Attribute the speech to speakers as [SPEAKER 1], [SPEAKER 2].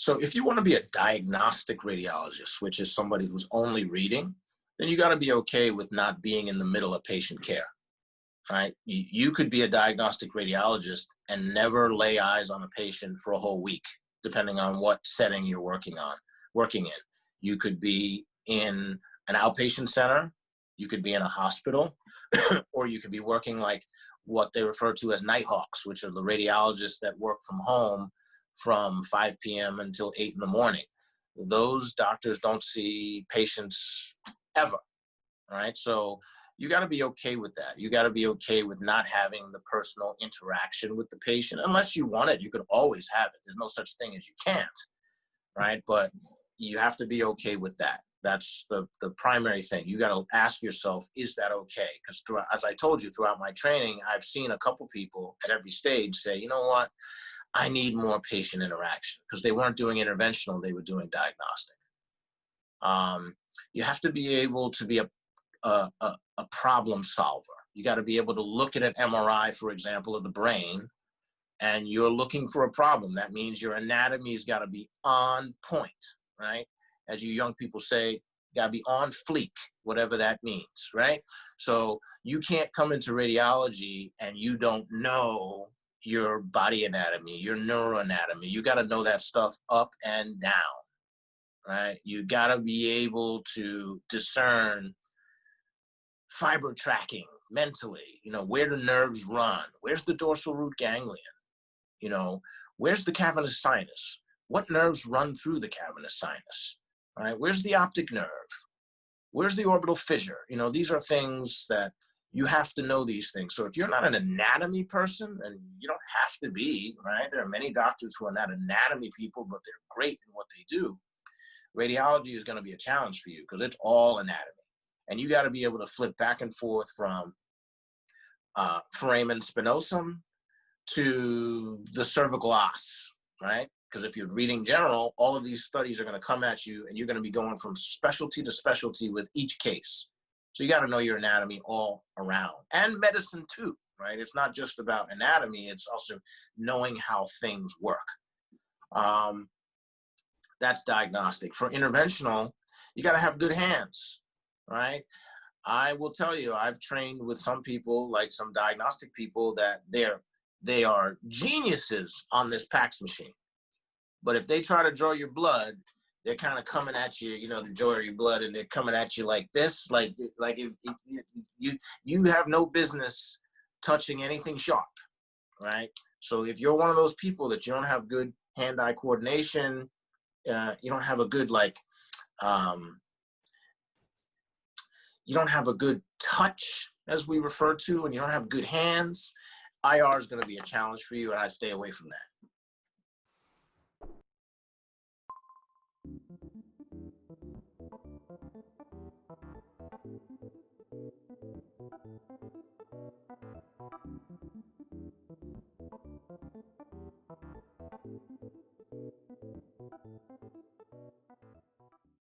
[SPEAKER 1] So if you want to be a diagnostic radiologist, which is somebody who's only reading, then you got to be okay with not being in the middle of patient care. Right? You could be a diagnostic radiologist and never lay eyes on a patient for a whole week, depending on what setting you're working in. You could be in an outpatient center, you could be in a hospital, or you could be working like what they refer to as night hawks, which are the radiologists that work from home from 5 p.m. until 8 in the morning. Those doctors don't see patients ever, right? So you got to be okay with that. You got to be okay with not having the personal interaction with the patient. Unless you want it, you could always have it. There's no such thing as you can't, right? But you have to be okay with that. That's the primary thing. You got to ask yourself, is that okay? Because as I told you, throughout my training, I've seen a couple people at every stage say, you know what, I need more patient interaction, because they weren't doing interventional, they were doing diagnostic. You have to be able to be a problem solver. You got to be able to look at an MRI, for example, of the brain, and you're looking for a problem. That means your anatomy's got to be on point, right? As you young people say, you got to be on fleek, whatever that means, right? So you can't come into radiology and you don't know your body anatomy, your neuroanatomy. You got to know that stuff up and down, right? You got to be able to discern fiber tracking mentally, where do nerves run? Where's the dorsal root ganglion? Where's the cavernous sinus? What nerves run through the cavernous sinus? All right, where's the optic nerve? Where's the orbital fissure? These are things that you have to know these things. So if you're not an anatomy person, and you don't have to be, right? There are many doctors who are not anatomy people, but they're great in what they do. Radiology is going to be a challenge for you because it's all anatomy. And you got to be able to flip back and forth from foramen spinosum to the cervical os, right? Because if you're reading general, all of these studies are going to come at you, and you're going to be going from specialty to specialty with each case. So you got to know your anatomy all around, and medicine too, right? It's not just about anatomy, it's also knowing how things work. That's diagnostic. For interventional, you got to have good hands, right? I will tell you, I've trained with some people, like some diagnostic people, that they are geniuses on this PACS machine. But if they try to draw your blood, they're kind of coming at you, to draw your blood, and they're coming at you like this, like if you have no business touching anything sharp, right? So if you're one of those people that you don't have good hand-eye coordination, you don't have a good you don't have a good touch, as we refer to, and you don't have good hands, IR is going to be a challenge for you, and I'd stay away from that.